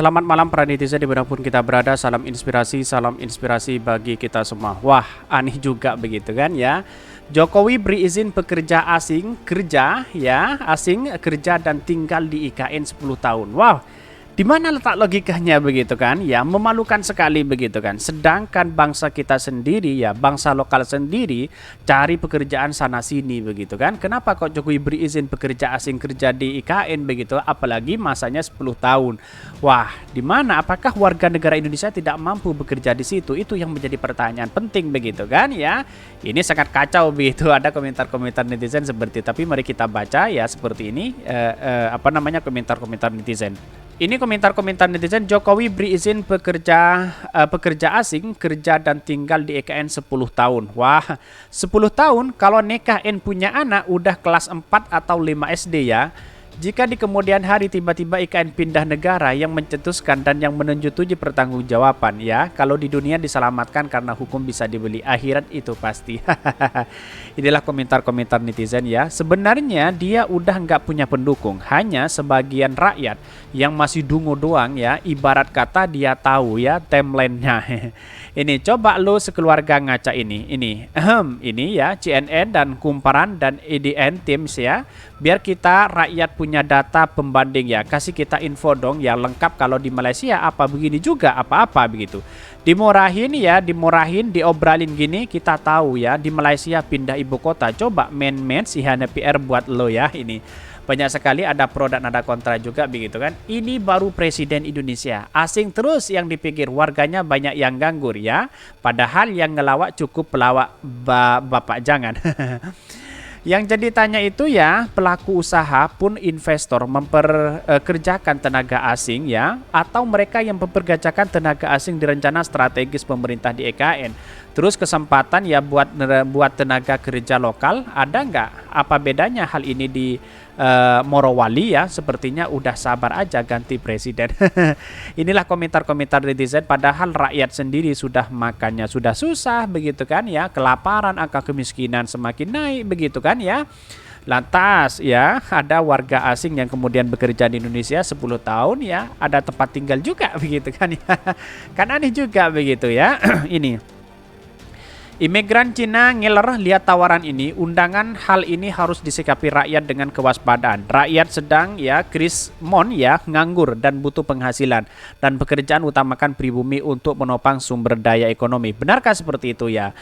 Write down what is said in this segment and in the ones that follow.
Selamat malam para netizen dimanapun kita berada. Salam inspirasi bagi kita semua. Wah, aneh juga begitu kan ya. Jokowi beri izin pekerja asing kerja ya, asing kerja dan tinggal di IKN 10 tahun. Wow, di mana letak logikanya begitu kan? Ya, memalukan sekali begitu kan. Sedangkan bangsa kita sendiri ya, bangsa lokal sendiri cari pekerjaan sana sini begitu kan. Kenapa kok Jokowi beri izin pekerja asing kerja di IKN begitu, apalagi masanya 10 tahun. Wah, di mana apakah warga negara Indonesia tidak mampu bekerja di situ? Itu yang menjadi pertanyaan penting begitu kan ya. Ini sangat kacau begitu, ada komentar-komentar netizen seperti itu. Tapi mari kita baca ya seperti ini komentar-komentar netizen. Ini komentar-komentar netizen. Jokowi beri izin pekerja asing kerja dan tinggal di IKN 10 tahun. Wah, 10 tahun kalau NKN punya anak udah kelas 4 atau 5 SD ya. Jika di kemudian hari tiba-tiba IKN pindah negara yang mencetuskan dan yang menyetujui pertanggungjawaban ya, kalau di dunia diselamatkan karena hukum bisa dibeli, akhirat itu pasti. Inilah komentar-komentar netizen ya. Sebenarnya dia udah nggak punya pendukung, hanya sebagian rakyat yang masih dungu doang ya. Ibarat kata dia tahu ya timelinenya. Ini coba lu sekeluarga ngaca ini. Ini ya CNN dan Kumparan dan EDN Times ya. Biar kita rakyat punya data pembanding ya. Kasih kita info dong yang lengkap kalau di Malaysia apa begini juga apa-apa begitu. Dimurahin, diobralin gini kita tahu ya di Malaysia pindah ibu kota. Coba main-main si PR buat lo ya ini. Banyak sekali ada pro dan ada kontra juga begitu kan. Ini baru presiden Indonesia. Asing terus yang dipikir, warganya banyak yang nganggur ya. Padahal yang ngelawak cukup pelawak bapak jangan. Yang jadi tanya itu ya, pelaku usaha pun investor memperkerjakan tenaga asing ya, atau mereka yang memperkerjakan tenaga asing di rencana strategis pemerintah di EKN. Terus kesempatan ya buat tenaga kerja lokal ada nggak? Apa bedanya hal ini di Morowali ya? Sepertinya udah sabar aja ganti presiden. Inilah komentar-komentar netizen. Padahal rakyat sendiri sudah makannya sudah susah begitu kan ya, kelaparan, angka kemiskinan semakin naik begitu kan ya. Lantas ya ada warga asing yang kemudian bekerja di Indonesia 10 tahun ya, ada tempat tinggal juga begitu kan ya. Kan aneh juga begitu ya. Ini imigran Cina ngiler lihat tawaran ini, undangan hal ini harus disikapi rakyat dengan kewaspadaan. Rakyat sedang ya krismon ya, nganggur dan butuh penghasilan, dan pekerjaan utamakan pribumi untuk menopang sumber daya ekonomi. Benarkah seperti itu ya?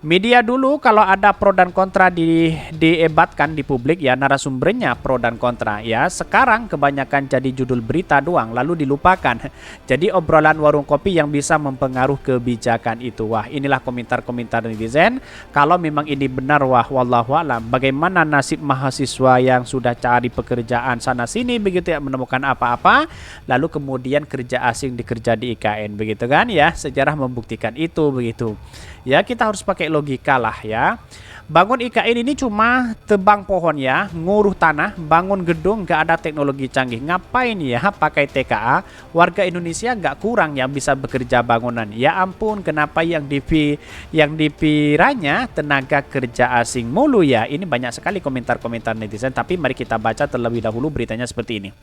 Media dulu kalau ada pro dan kontra diebatkan di publik ya, narasumbernya pro dan kontra ya. Sekarang kebanyakan jadi judul berita doang lalu dilupakan. Jadi obrolan warung kopi yang bisa mempengaruhi kebijakan itu. Wah, inilah komentar-komentar netizen. Kalau memang ini benar, wah wallahu alam, bagaimana nasib mahasiswa yang sudah cari pekerjaan sana sini begitu ya, menemukan apa-apa lalu kemudian kerja asing dikerja di IKN begitu kan ya. Sejarah membuktikan itu begitu. Ya, kita harus pakai logika lah ya. Bangun IKN ini cuma tebang pohon ya, nguruh tanah, bangun gedung, nggak ada teknologi canggih. Ngapain ya pakai TKA? Warga Indonesia nggak kurang yang bisa bekerja bangunan. Ya ampun, kenapa yang dipiranya tenaga kerja asing mulu ya? Ini banyak sekali komentar-komentar netizen, tapi mari kita baca terlebih dahulu beritanya seperti ini.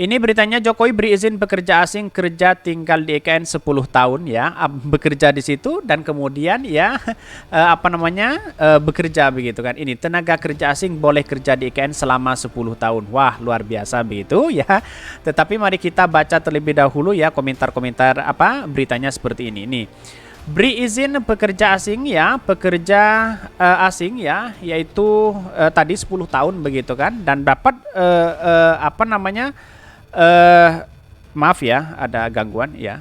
Ini beritanya, Jokowi beri izin pekerja asing kerja tinggal di IKN 10 tahun ya, bekerja di situ dan kemudian ya bekerja begitu kan. Ini tenaga kerja asing boleh kerja di IKN selama 10 tahun. Wah, luar biasa begitu ya. Tetapi mari kita baca terlebih dahulu ya komentar-komentar beritanya seperti ini. Nih. Beri izin pekerja asing ya, asing ya, yaitu tadi 10 tahun begitu kan, dan dapat maaf ya, ada gangguan ya.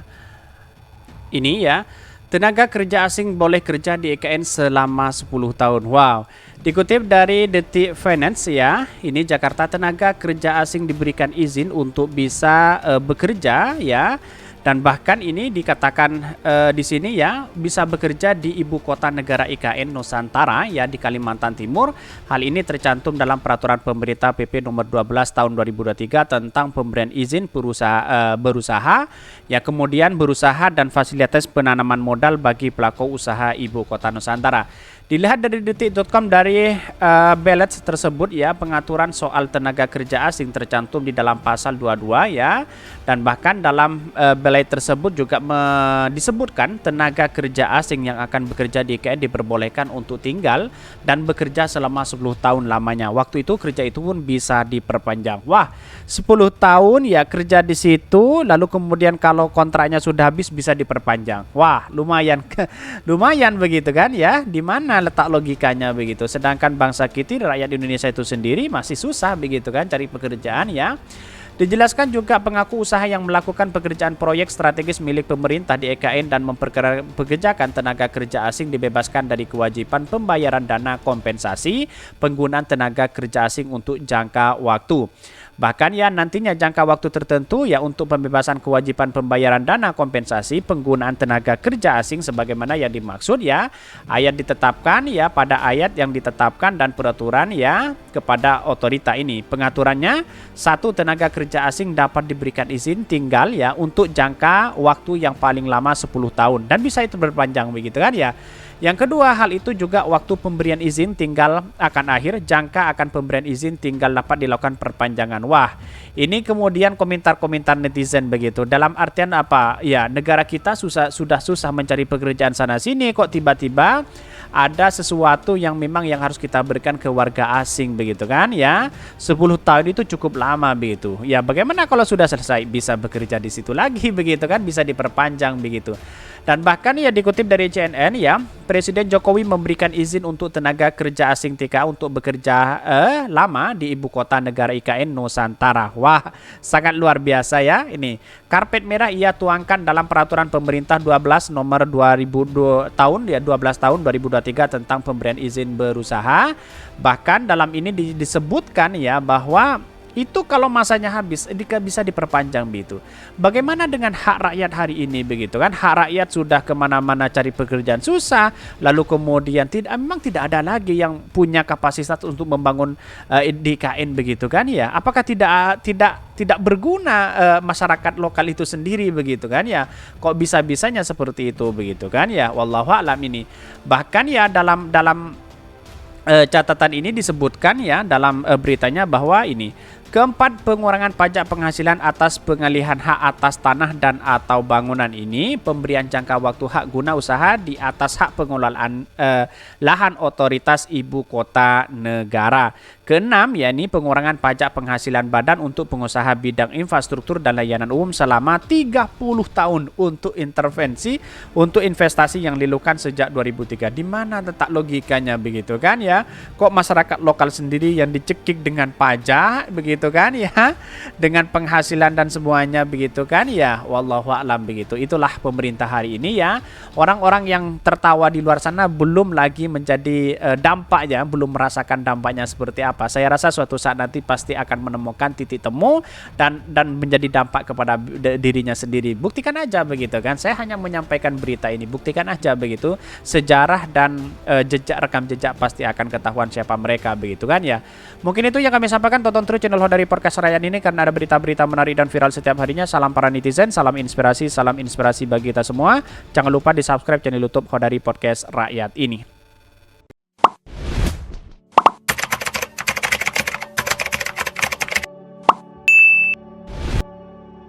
Ini ya, tenaga kerja asing boleh kerja di IKN selama 10 tahun. Wow. Dikutip dari Detik Finance ya, ini Jakarta, tenaga kerja asing diberikan izin untuk bisa bekerja ya Dan bahkan ini dikatakan di sini ya bisa bekerja di ibu kota negara IKN Nusantara ya di Kalimantan Timur. Hal ini tercantum dalam peraturan pemerintah PP nomor 12 tahun 2023 tentang pemberian izin berusaha ya, kemudian berusaha dan fasilitas penanaman modal bagi pelaku usaha ibu kota Nusantara. Dilihat dari detik.com dari balance tersebut ya, pengaturan soal tenaga kerja asing tercantum di dalam pasal 22 ya. Dan bahkan dalam balai tersebut juga disebutkan tenaga kerja asing yang akan bekerja di IKN diperbolehkan untuk tinggal dan bekerja selama 10 tahun lamanya. Waktu itu kerja itu pun bisa diperpanjang. Wah, 10 tahun ya kerja di situ, lalu kemudian kalau kontraknya sudah habis bisa diperpanjang. Wah, lumayan lumayan begitu kan ya. Di mana letak logikanya begitu? Sedangkan bangsa kita, rakyat Indonesia itu sendiri masih susah begitu kan cari pekerjaan ya. Dijelaskan juga pengaku usaha yang melakukan pekerjaan proyek strategis milik pemerintah di IKN dan mempekerjakan tenaga kerja asing dibebaskan dari kewajiban pembayaran dana kompensasi penggunaan tenaga kerja asing untuk jangka waktu. Bahkan ya nantinya jangka waktu tertentu ya untuk pembebasan kewajiban pembayaran dana kompensasi penggunaan tenaga kerja asing sebagaimana yang dimaksud ya. Ayat ditetapkan ya pada ayat yang ditetapkan dan peraturan ya kepada otorita ini. Pengaturannya, satu, tenaga kerja asing dapat diberikan izin tinggal ya untuk jangka waktu yang paling lama 10 tahun dan bisa itu berpanjang begitu kan ya. Yang kedua, hal itu juga waktu pemberian izin tinggal akan akhir, jangka akan pemberian izin tinggal dapat dilakukan perpanjangan. Wah, ini kemudian komentar-komentar netizen begitu. Dalam artian apa? Ya, negara kita sudah susah mencari pekerjaan sana sini, kok tiba-tiba ada sesuatu yang memang yang harus kita berikan ke warga asing begitu kan ya. 10 tahun itu cukup lama begitu. Ya, bagaimana kalau sudah selesai bisa bekerja di situ lagi begitu kan, bisa diperpanjang begitu. Dan bahkan ya dikutip dari CNN ya, Presiden Jokowi memberikan izin untuk tenaga kerja asing TKA untuk bekerja lama di ibu kota negara IKN Nusantara. Wah, sangat luar biasa ya ini. Karpet merah ia tuangkan dalam peraturan pemerintah 12 nomor 2002 tahun ya 12 tahun 2023 tentang pemberian izin berusaha. Bahkan dalam ini disebutkan ya bahwa itu kalau masanya habis bisa diperpanjang begitu. Bagaimana dengan hak rakyat hari ini begitu kan? Hak rakyat sudah kemana-mana cari pekerjaan susah, lalu kemudian memang tidak ada lagi yang punya kapasitas untuk membangun DKN begitu kan ya? Apakah tidak berguna masyarakat lokal itu sendiri begitu kan ya? Kok bisa-bisanya seperti itu begitu kan ya? Wallahu a'lam ini. Bahkan ya dalam catatan ini disebutkan ya dalam beritanya bahwa ini keempat, pengurangan pajak penghasilan atas pengalihan hak atas tanah dan atau bangunan ini, pemberian jangka waktu hak guna usaha di atas hak pengelolaan lahan otoritas ibu kota negara. Keenam, yakni pengurangan pajak penghasilan badan untuk pengusaha bidang infrastruktur dan layanan umum selama 30 tahun untuk intervensi untuk investasi yang dilakukan sejak 2003. Di mana letak logikanya begitu kan ya? Kok masyarakat lokal sendiri yang dicekik dengan pajak begitu kan ya, dengan penghasilan dan semuanya begitu kan ya. Wallahu a'lam begitu. Itulah pemerintah hari ini ya. Orang-orang yang tertawa di luar sana belum lagi menjadi dampaknya, belum merasakan dampaknya seperti apa. Saya rasa suatu saat nanti pasti akan menemukan titik temu dan menjadi dampak kepada dirinya sendiri. Buktikan aja begitu kan. Saya hanya menyampaikan berita ini. Buktikan aja begitu. Sejarah dan rekam jejak pasti akan ketahuan siapa mereka begitu kan ya. Mungkin itu yang kami sampaikan. Tonton terus channel dari Podcast Rakyat ini karena ada berita-berita menarik dan viral setiap harinya. Salam para netizen, salam inspirasi bagi kita semua. Jangan lupa di subscribe channel YouTube Khodari Podcast Rakyat ini.